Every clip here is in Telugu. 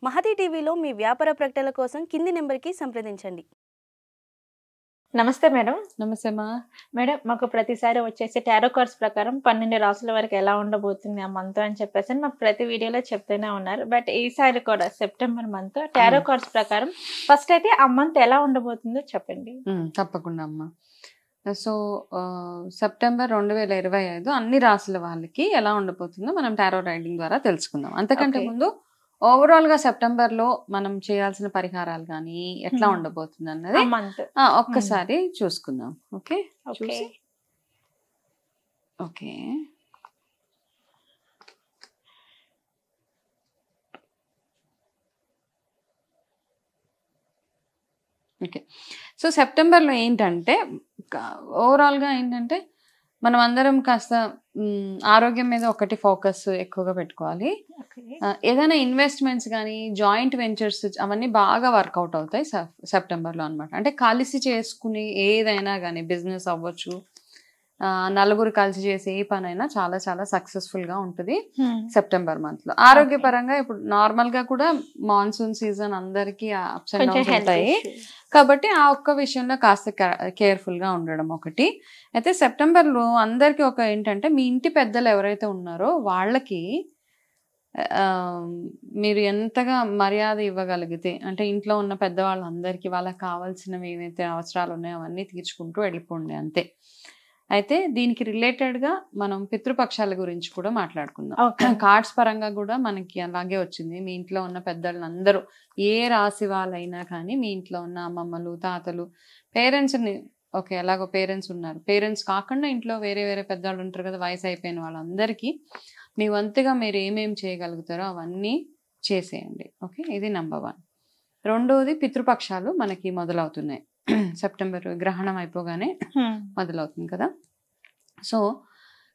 మహతి టీవీలో మీ వ్యాపార ప్రకటనల కోసం కింది నెంబర్కి సంప్రదించండి. నమస్తే మేడం. నమస్తే మా మేడం, మాకు ప్రతిసారి వచ్చేసి టారో కార్డ్స్ ప్రకారం 12 రాసుల వరకు ఎలా ఉండబోతుంది ఆ మంత్ అని చెప్పేసి మాకు ప్రతి వీడియోలో చెప్తూనే ఉన్నారు. బట్ ఈసారి కూడా సెప్టెంబర్ మంత్ టారో కార్డ్స్ ప్రకారం ఫస్ట్ అయితే ఆ మంత్ ఎలా ఉండబోతుందో చెప్పండి. తప్పకుండా అమ్మా. సో సెప్టెంబర్ 2025 అన్ని రాసుల వాళ్ళకి ఎలా ఉండబోతుందో మనం టారో రైడింగ్ ద్వారా తెలుసుకుందాం. అంతకంటే ముందు ఓవరాల్ గా సెప్టెంబర్ లో మనం చేయాల్సిన పరిహారాలు కానీ ఎట్లా ఉండబోతుంది అన్నది ఒక్కసారి చూసుకుందాం. ఓకే, చూసి ఓకే ఓకే సో సెప్టెంబర్లో ఏంటంటే ఓవరాల్గా ఏంటంటే మనం అందరం కాస్త ఆరోగ్యం మీద ఒకటి ఫోకస్ ఎక్కువగా పెట్టుకోవాలి. ఏదైనా ఇన్వెస్ట్మెంట్స్ కానీ జాయింట్ వెంచర్స్ అవన్నీ బాగా వర్కౌట్ అవుతాయి సెప్టెంబర్లో అనమాట. అంటే కలిసి చేసుకుని ఏదైనా కానీ బిజినెస్ అవ్వచ్చు, నలుగురు కలిసి చేసే ఏ పనైనా చాలా చాలా సక్సెస్ఫుల్ గా ఉంటుంది సెప్టెంబర్ మంత్ లో. ఆరోగ్యపరంగా ఇప్పుడు నార్మల్ గా కూడా మాన్సూన్ సీజన్ అందరికి అప్స్ అండ్ డౌన్స్ ఉంటాయి కాబట్టి ఆ ఒక్క విషయంలో కాస్త కేర్ఫుల్ గా ఉండడం ఒకటి. అయితే సెప్టెంబర్ లో అందరికి ఒక ఏంటంటే మీ ఇంటి పెద్దలు ఎవరైతే ఉన్నారో వాళ్ళకి మీరు ఎంతగా మర్యాద ఇవ్వగలిగితే, అంటే ఇంట్లో ఉన్న పెద్దవాళ్ళందరికీ వాళ్ళకి కావాల్సినవి ఏవైతే అవసరాలు ఉన్నాయో అవన్నీ తీర్చుకుంటూ వెళ్ళిపోండి అంతే. అయితే దీనికి రిలేటెడ్ గా మనం పితృపక్షాల గురించి కూడా మాట్లాడుకుందాం. కార్డ్స్ పరంగా కూడా మనకి అలాగే వచ్చింది. మీ ఇంట్లో ఉన్న పెద్దలందరూ ఏ రాశి వాళ్ళైనా కానీ మీ ఇంట్లో ఉన్న అమ్మమ్మలు, తాతలు, పేరెంట్స్ని ఓకే ఎలాగో పేరెంట్స్ ఉన్నారు, పేరెంట్స్ కాకుండా ఇంట్లో వేరే వేరే పెద్దవాళ్ళు ఉంటారు కదా, వయసు అయిపోయిన వాళ్ళందరికీ మీ వంతుగా మీరు ఏమేమి చేయగలుగుతారో అవన్నీ చేసేయండి. ఓకే, ఇది నెంబర్ 1. రెండోది పితృపక్షాలు మనకి మొదలవుతున్నాయి. సెప్టెంబర్ గ్రహణం అయిపోగానే మొదలవుతుంది కదా. సో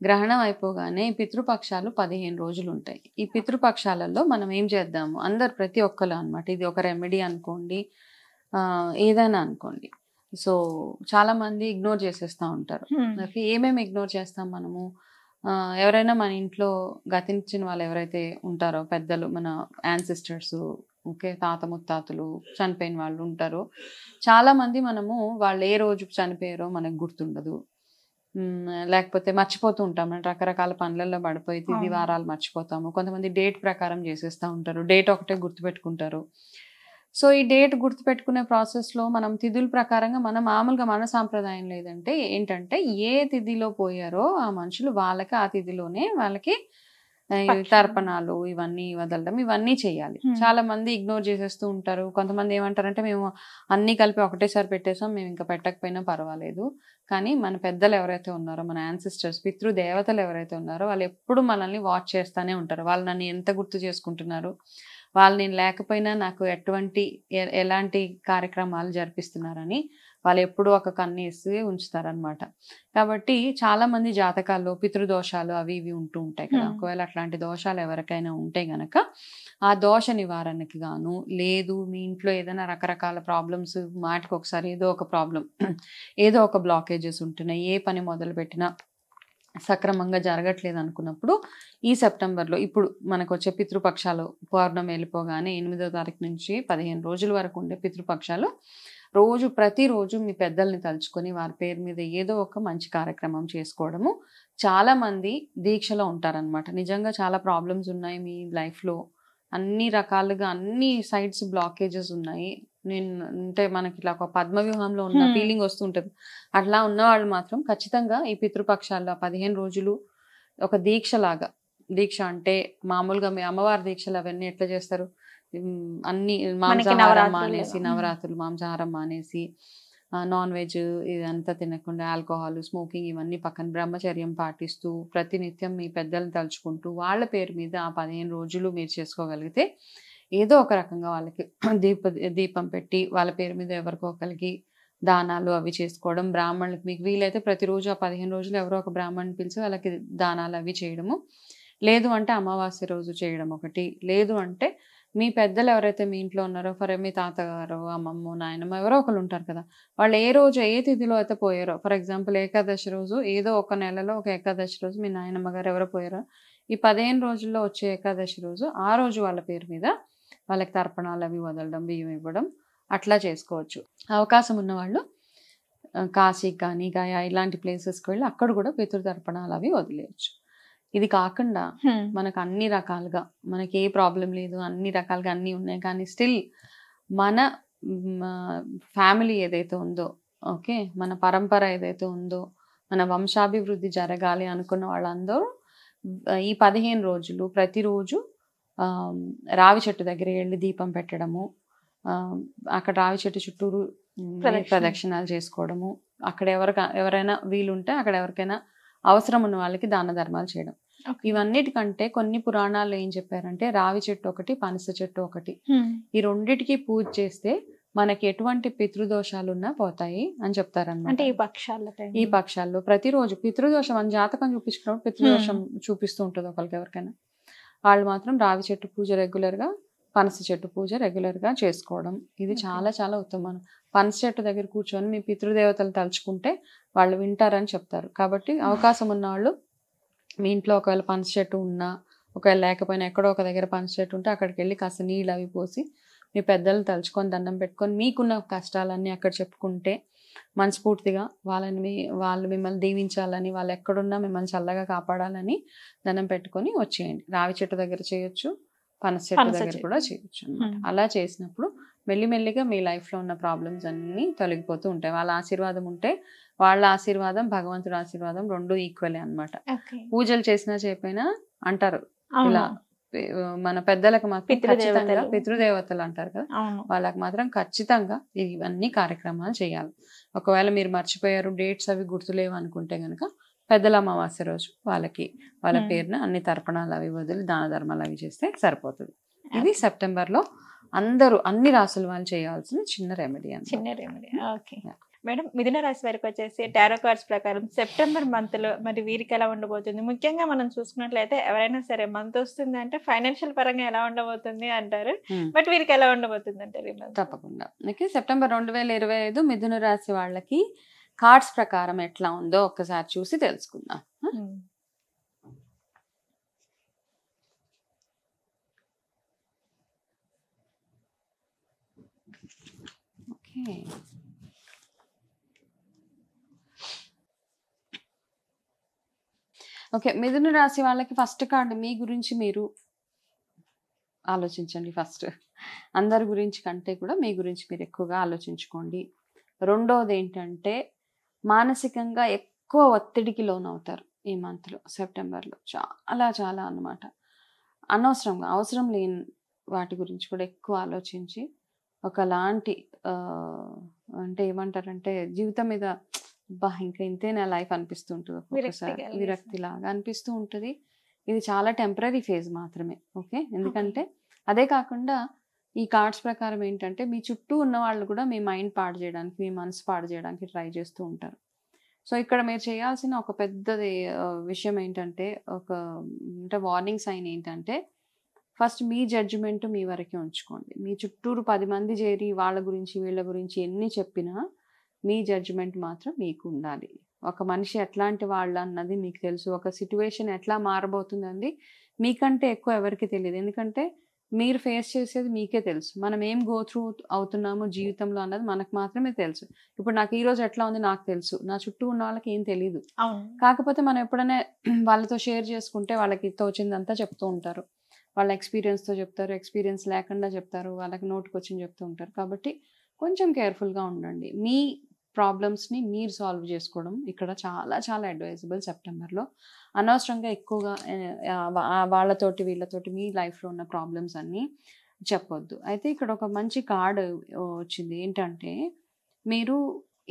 గ్రహణం అయిపోగానే పితృపక్షాలు 15 రోజులు ఉంటాయి. ఈ పితృపక్షాలలో మనం ఏం చేద్దాము, అందరు ప్రతి ఒక్కరు అనమాట, ఇది ఒక రెమెడీ అనుకోండి, ఏదైనా అనుకోండి. సో చాలా మంది ఇగ్నోర్ చేసేస్తూ ఉంటారు. ఏమేమి ఇగ్నోర్ చేస్తాం మనము, ఎవరైనా మన ఇంట్లో గతించిన వాళ్ళు ఎవరైతే ఉంటారో పెద్దలు, మన యాన్సిస్టర్స్, ఓకే తాత ముత్తాతలు చనిపోయిన వాళ్ళు ఉంటారు. చాలా మంది మనము వాళ్ళు ఏ రోజు చనిపోయారో మనకు గుర్తుండదు, లేకపోతే మర్చిపోతూ ఉంటాం. రకరకాల పనులలో పడిపోయి తిది వారాలు మర్చిపోతాము. కొంతమంది డేట్ ప్రకారం చేసేస్తూ ఉంటారు, డేట్ ఒకటే గుర్తుపెట్టుకుంటారు. సో ఈ డేట్ గుర్తుపెట్టుకునే ప్రాసెస్లో మనం తిథుల ప్రకారంగా మనం మామూలుగా మన సాంప్రదాయం లేదంటే ఏంటంటే ఏ తిథిలో పోయారో ఆ మనుషులు వాళ్ళకి ఆ తిథిలోనే వాళ్ళకి తర్పణాలు ఇవన్నీ వదలడం ఇవన్నీ చేయాలి. చాలా మంది ఇగ్నోర్ చేసేస్తూ ఉంటారు. కొంతమంది ఏమంటారంటే మేము అన్ని కలిపి ఒకటేసారి పెట్టేసాం, మేము ఇంకా పెట్టకపోయినా పర్వాలేదు. కానీ మన పెద్దలు ఎవరైతే ఉన్నారో, మన యాన్సిస్టర్స్, పితృదేవతలు ఎవరైతే ఉన్నారో వాళ్ళు ఎప్పుడు మనల్ని వాచ్ చేస్తూనే ఉంటారు. వాళ్ళు నన్ను ఎంత గుర్తు చేసుకుంటున్నారు, వాళ్ళు నేను లేకపోయినా నాకు ఎలాంటి కార్యక్రమాలు జరిపిస్తున్నారని వాళ్ళు ఎప్పుడూ ఒక కన్నేసి ఉంచుతారనమాట. కాబట్టి చాలా మంది జాతకాల్లో పితృదోషాలు అవి ఇవి ఉంటూ ఉంటాయి కదా. ఒకవేళ అట్లాంటి దోషాలు ఎవరికైనా ఉంటే గనక ఆ దోష నివారణకి గాను, లేదు మీ ఇంట్లో ఏదైనా రకరకాల ప్రాబ్లమ్స్, మాటికి ఒకసారి ఏదో ఒక ప్రాబ్లం, ఏదో ఒక బ్లాకేజెస్ ఉంటున్నాయి, ఏ పని మొదలు పెట్టినా సక్రమంగా జరగట్లేదు అనుకున్నప్పుడు ఈ సెప్టెంబర్లో ఇప్పుడు మనకు వచ్చే పితృపక్షాలు పౌర్ణమి వెళ్ళిపోగానే 8వ తారీఖు నుంచి 15 రోజుల వరకు ఉండే పితృపక్షాలు ప్రతిరోజు మీ పెద్దల్ని తలుచుకొని వారి పేరు మీద ఏదో ఒక మంచి కార్యక్రమం చేసుకోవడము. చాలా మంది దీక్షలో ఉంటారనమాట. నిజంగా చాలా ప్రాబ్లమ్స్ ఉన్నాయి మీ లైఫ్లో, అన్ని రకాలుగా అన్ని సైడ్స్ బ్లాకేజెస్ ఉన్నాయి. అంటే మనకి ఇట్లా ఒక పద్మవ్యూహంలో ఉన్న ఫీలింగ్ వస్తుంటుంది. అట్లా ఉన్నవాళ్ళు మాత్రం ఖచ్చితంగా ఈ పితృపక్షాల్లో 15 రోజులు ఒక దీక్ష అంటే మామూలుగా మీ అమ్మవారి దీక్షలు అవన్నీ ఎట్లా చేస్తారు, అన్ని మాంసాహారం మానేసి, నవరాత్రులు మాంసాహారం మానేసి, నాన్ వెజ్ ఇదంతా తినకుండా, ఆల్కహాల్, స్మోకింగ్ ఇవన్నీ పక్కన బ్రహ్మచర్యం పాటిస్తూ ప్రతినిత్యం మీ పెద్దల్ని తలుచుకుంటూ వాళ్ళ పేరు మీద ఆ 15 రోజులు మీరు చేసుకోగలిగితే ఏదో ఒక రకంగా వాళ్ళకి దీపం పెట్టి వాళ్ళ పేరు మీద ఎవరికో ఒకరికి దానాలు అవి చేసుకోవడం, బ్రాహ్మణులకు మీకు వీలైతే ప్రతిరోజు ఆ 15 రోజులు ఎవరో ఒక బ్రాహ్మణుని పిలిచి వాళ్ళకి దానాలు అవి చేయడము, లేదు అంటే అమావాస్య రోజు చేయడం ఒకటి, లేదు అంటే మీ పెద్దలు ఎవరైతే మీ ఇంట్లో ఉన్నారో మీ తాతగారు, అమ్మమ్మ, నాయనమ్మ ఎవరో ఒకరు ఉంటారు కదా, వాళ్ళు ఏ రోజు ఏ తిథిలో అయితే పోయారో, ఫర్ ఎగ్జాంపుల్ ఏకాదశి రోజు ఏదో ఒక నెలలో ఒక ఏకాదశి రోజు మీ నాయనమ్మ గారు ఎవరో పోయారో, ఈ 15 రోజుల్లో వచ్చే ఏకాదశి రోజు ఆ రోజు వాళ్ళ పేరు మీద వాళ్ళకి తర్పణాలు అవి వదలడం, బియ్యం ఇవ్వడం అట్లా చేసుకోవచ్చు. అవకాశం ఉన్నవాళ్ళు కాశీకి కానీ గయా ఇలాంటి ప్లేసెస్కి వెళ్ళి అక్కడ కూడా పితృతర్పణాలు అవి వదిలేయచ్చు. ఇది కాకుండా మనకు అన్ని రకాలుగా మనకి ఏ ప్రాబ్లం లేదు, అన్ని రకాలుగా అన్నీ ఉన్నాయి, కానీ స్టిల్ మన ఫ్యామిలీ ఏదైతే ఉందో, ఓకే, మన పరంపర ఏదైతే ఉందో, మన వంశాభివృద్ధి జరగాలి అనుకున్న వాళ్ళందరూ ఈ 15 రోజులు ప్రతిరోజు రావి చెట్టు దగ్గర వెళ్ళి దీపం పెట్టడము, అక్కడ రావి చెట్టు చుట్టూరు ప్రదక్షిణాలు చేసుకోవడము, అక్కడ ఎవరైనా వీలుంటే అక్కడ ఎవరికైనా అవసరం ఉన్న వాళ్ళకి దాన ధర్మాలు చేయడం. ఇవన్నిటికంటే కొన్ని పురాణాలు ఏం చెప్పారంటే రావి చెట్టు ఒకటి, పనస చెట్టు ఒకటి, ఈ రెండిటికి పూజ చేస్తే మనకి ఎటువంటి పితృదోషాలు ఉన్నా పోతాయి అని చెప్తారన్నమాట. ఈ పక్షాల్లో ప్రతిరోజు పితృదోషం మన జాతకం చూపించుకున్నప్పుడు పితృదోషం చూపిస్తూ ఉంటుంది ఒకరికి ఎవరికైనా, వాళ్ళు మాత్రం రావి చెట్టు పూజ రెగ్యులర్ గా, పనస చెట్టు పూజ రెగ్యులర్ గా చేసుకోవడం ఇది చాలా చాలా ఉత్తమం. పనస చెట్టు దగ్గర కూర్చొని మీ పితృదేవతలు తలుచుకుంటే వాళ్ళు వింటారని చెప్తారు. కాబట్టి అవకాశం ఉన్న వాళ్ళు మీ ఇంట్లో ఒకవేళ పనస చెట్టు ఉన్నా, ఒకవేళ లేకపోయినా ఎక్కడో ఒక దగ్గర పనస చెట్టు ఉంటే అక్కడికి వెళ్ళి కాస్త నీళ్ళు అవి పోసి మీ పెద్దలు తలుచుకొని దండం పెట్టుకొని మీకున్న కష్టాలన్నీ అక్కడ చెప్పుకుంటే మనస్ఫూర్తిగా వాళ్ళు మిమ్మల్ని దీవించాలని, వాళ్ళు ఎక్కడున్నా మిమ్మల్ని చల్లగా కాపాడాలని దండం పెట్టుకొని వచ్చేయండి. రావి చెట్టు దగ్గర చేయొచ్చు, పనస చెట్టు దగ్గర కూడా చేయొచ్చు. అలా చేసినప్పుడు మెల్లిమెల్లిగా మీ లైఫ్లో ఉన్న ప్రాబ్లమ్స్ అన్నీ తొలగిపోతూ ఉంటాయి. వాళ్ళ ఆశీర్వాదం ఉంటే వాళ్ళ ఆశీర్వాదం, భగవంతుడి ఆశీర్వాదం రెండు ఈక్వలే అన్నమాట. పూజలు చేసినా చేయకపోయినా అంటారు ఇలా మన పెద్దలకు మాత్రం ఖచ్చితంగా పితృదేవతలు అంటారు కదా, వాళ్ళకి మాత్రం ఖచ్చితంగా ఇవన్నీ కార్యక్రమాలు చేయాలి. ఒకవేళ మీరు మర్చిపోయారు, డేట్స్ అవి గుర్తులేవు అనుకుంటే గనక పెద్దల అమావాస్య రోజు వాళ్ళ పేరున అన్ని తర్పణాలు అవి వదిలి దాన ధర్మాలు అవి చేస్తే సరిపోతుంది. ఇది సెప్టెంబర్లో అందరూ అన్ని రాసుల వాళ్ళు చేయాల్సిన చిన్న రెమెడీ. ఓకే మేడం, మిథున రాశి వారికి వచ్చేసి టారో కార్డ్స్ ప్రకారం సెప్టెంబర్ మంత్ లో మరి వీరికి ఎలా ఉండబోతుంది? ముఖ్యంగా మనం చూసుకున్నట్లయితే ఎవరైనా సరే మంత్ వస్తుంది అంటే ఫైనాన్షియల్ పరంగా ఎలా ఉండబోతుంది అంటారు, బట్ వీరికి ఎలా ఉండబోతుంది అంటారు? తప్పకుండా. ఓకే, సెప్టెంబర్ 2025 మిథున రాశి వాళ్ళకి కార్డ్స్ ప్రకారం ఎట్లా ఉందో ఒక్కసారి చూసి తెలుసుకుందాం. ఓకే, ఓకే, మిథున రాశి వాళ్ళకి ఫస్ట్ కార్డు మీ గురించి మీరు ఆలోచించండి. ఫస్ట్ అందరి గురించి కంటే కూడా మీ గురించి మీరు ఎక్కువగా ఆలోచించుకోండి. రెండోది ఏంటంటే మానసికంగా ఎక్కువ ఒత్తిడికి లోనవుతారు ఈ మంత్లో, సెప్టెంబర్లో చాలా చాలా అన్నమాట. అనవసరంగా అవసరం లేని వాటి గురించి కూడా ఎక్కువ ఆలోచించి ఒకలాంటి అంటే ఏమంటారంటే జీవితం మీద ఇంకా ఇంతే నా లైఫ్ అనిపిస్తూ ఉంటుంది, ఒక్కొక్కసారి విరక్తి లాగా అనిపిస్తూ ఉంటుంది. ఇది చాలా టెంపరీ ఫేజ్ మాత్రమే. ఓకే, ఎందుకంటే అదే కాకుండా ఈ కార్డ్స్ ప్రకారం ఏంటంటే మీ చుట్టూ ఉన్న వాళ్ళు కూడా మీ మైండ్ పాడు చేయడానికి, మీ మనసు పాడు చేయడానికి ట్రై చేస్తూ ఉంటారు. సో ఇక్కడ మీరు చేయాల్సిన ఒక పెద్దది విషయం ఏంటంటే అంటే వార్నింగ్ సైన్ ఏంటంటే ఫస్ట్ మీ జడ్జిమెంట్ మీ వరకే ఉంచుకోండి. మీ చుట్టూరు 10 మంది చేరి వాళ్ళ గురించి వీళ్ళ గురించి ఎన్ని చెప్పినా మీ జడ్జిమెంట్ మాత్రం మీకు ఉండాలి. ఒక మనిషి ఎట్లాంటి వాళ్ళు అన్నది మీకు తెలుసు, ఒక సిట్యువేషన్ ఎట్లా మారబోతుందండి మీకంటే ఎక్కువ ఎవరికి తెలియదు. ఎందుకంటే మీరు ఫేస్ చేసేది మీకే తెలుసు. మనం ఏం గో త్రూ అవుతున్నామో జీవితంలో అన్నది మనకు మాత్రమే తెలుసు. ఇప్పుడు నాకు ఈ రోజు ఎట్లా ఉంది నాకు తెలుసు, నా చుట్టూ ఉన్న వాళ్ళకి ఏం తెలియదు. కాకపోతే మనం ఎప్పుడైనా వాళ్ళతో షేర్ చేసుకుంటే వాళ్ళకి తోచిందంతా చెప్తూ ఉంటారు, వాళ్ళ ఎక్స్పీరియన్స్తో చెప్తారు, ఎక్స్పీరియన్స్ లేకుండా చెప్తారు, వాళ్ళకి నోటుకు వచ్చింది చెప్తూ ఉంటారు. కాబట్టి కొంచెం కేర్ఫుల్గా ఉండండి. మీ ప్రాబ్లమ్స్ని మీరు సాల్వ్ చేసుకోవడం ఇక్కడ చాలా చాలా అడ్వైజబుల్. సెప్టెంబర్లో అనవసరంగా ఎక్కువగా వాళ్ళతోటి వీళ్ళతోటి మీ లైఫ్లో ఉన్న ప్రాబ్లమ్స్ అన్నీ చెప్పొద్దు. అయితే ఇక్కడ ఒక మంచి కార్డ్ వచ్చింది. ఏంటంటే మీరు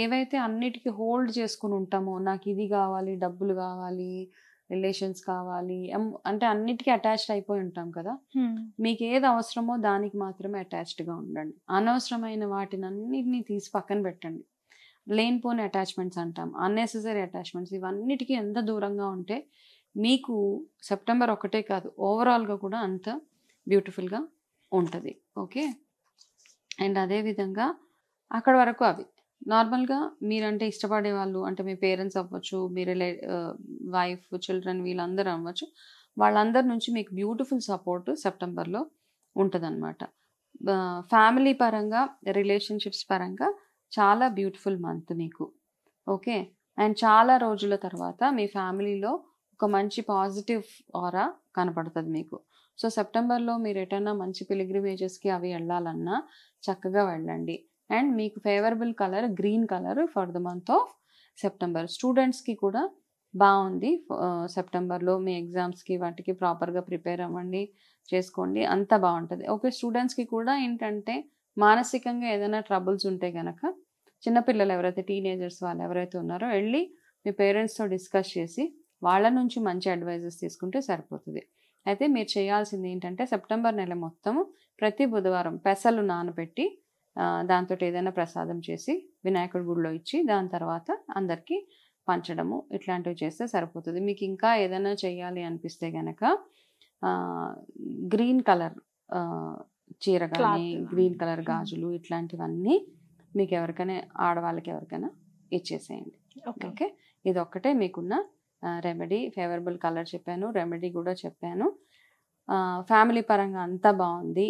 ఏవైతే అన్నిటికీ హోల్డ్ చేసుకుని ఉంటామో, నాకు ఇది కావాలి, డబ్బులు కావాలి, రిలేషన్స్ కావాలి అంటే అన్నిటికీ అటాచ్డ్ అయిపోయి ఉంటాం కదా, మీకు ఏది అవసరమో దానికి మాత్రమే అటాచ్డ్గా ఉండండి. అనవసరమైన వాటిని అన్నిటినీ తీసి పక్కన పెట్టండి. లేనిపోని అటాచ్మెంట్స్ అంటాం, అన్నెసెసరీ అటాచ్మెంట్స్, ఇవన్నిటికీ ఎంత దూరంగా ఉంటే మీకు సెప్టెంబర్ ఒకటే కాదు ఓవరాల్గా కూడా అంత బ్యూటిఫుల్గా ఉంటుంది. ఓకే, అండ్ అదేవిధంగా అక్కడ వరకు అవి నార్మల్గా మీరంటే ఇష్టపడే వాళ్ళు అంటే మీ పేరెంట్స్ అవ్వచ్చు, మీరు వైఫ్, చిల్డ్రన్ వీళ్ళందరూ అవ్వచ్చు, వాళ్ళందరి నుంచి మీకు బ్యూటిఫుల్ సపోర్ట్ సెప్టెంబర్లో ఉంటుంది అనమాట. ఫ్యామిలీ పరంగా, రిలేషన్షిప్స్ పరంగా చాలా బ్యూటిఫుల్ మంత్ మీకు. ఓకే. అండ్ చాలా రోజుల తర్వాత మీ ఫ్యామిలీలో ఒక మంచి పాజిటివ్ ఆరా కనపడుతుంది మీకు. సో సెప్టెంబర్లో మీరు ఎటన్నా మంచి పిలిగ్రిమేజెస్కి అవి వెళ్ళాలన్నా చక్కగా వెళ్ళండి. అండ్ మీకు favourable colour green colour for the month of September. స్టూడెంట్స్కి కూడా బాగుంది. సెప్టెంబర్లో మీ ఎగ్జామ్స్కి వాటికి ప్రాపర్గా ప్రిపేర్ అవ్వండి, చేసుకోండి, అంతా బాగుంటుంది. ఓకే. స్టూడెంట్స్కి కూడా ఏంటంటే మానసికంగా ఏదైనా ట్రబుల్స్ ఉంటే కనుక చిన్నపిల్లలు ఎవరైతే టీనేజర్స్ వాళ్ళు ఎవరైతే ఉన్నారో వెళ్ళి మీ పేరెంట్స్తో డిస్కస్ చేసి వాళ్ళ నుంచి మంచి అడ్వైజెస్ తీసుకుంటే సరిపోతుంది. అయితే మీరు చేయాల్సింది ఏంటంటే సెప్టెంబర్ నెల మొత్తము ప్రతి బుధవారం పెసలు నానబెట్టి దాంతో ఏదైనా ప్రసాదం చేసి వినాయకుడి గుడిలో ఇచ్చి దాని తర్వాత అందరికీ పంచడము ఇట్లాంటివి చేస్తే సరిపోతుంది. మీకు ఇంకా ఏదైనా చేయాలి అనిపిస్తే గనక గ్రీన్ కలర్ చీర కానీ గ్రీన్ కలర్ గాజులు ఇట్లాంటివన్నీ మీకు ఎవరికైనా ఆడవాళ్ళకి ఎవరికైనా ఇచ్చేసేయండి. ఓకే. ఇది ఒక్కటే మీకున్న రెమెడీ. ఫేవరబుల్ కలర్ చెప్పాను, రెమెడీ కూడా చెప్పాను. ఫ్యామిలీ పరంగా అంతా బాగుంది.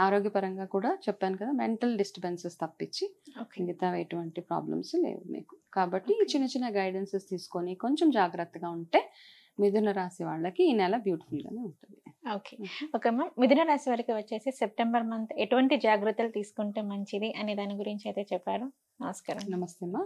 ఆరోగ్యపరంగా కూడా చెప్పాను కదా, మెంటల్ డిస్టర్బెన్సెస్ తప్పించి మిగతా ఎటువంటి ప్రాబ్లమ్స్ లేవు మీకు. కాబట్టి చిన్న చిన్న గైడెన్సెస్ తీసుకొని కొంచెం జాగ్రత్తగా ఉంటే మిథున రాశి వాళ్ళకి ఈ నెల బ్యూటిఫుల్గానే ఉంటుంది. ఓకే. Okay ma'am. మిథున రాశి వారికి వచ్చేసి సెప్టెంబర్ మంత్ ఎటువంటి జాగ్రత్తలు తీసుకుంటే మంచిది అనే దాని గురించి అయితే చెప్పారు. నమస్కారం. నమస్తే అమ్మా.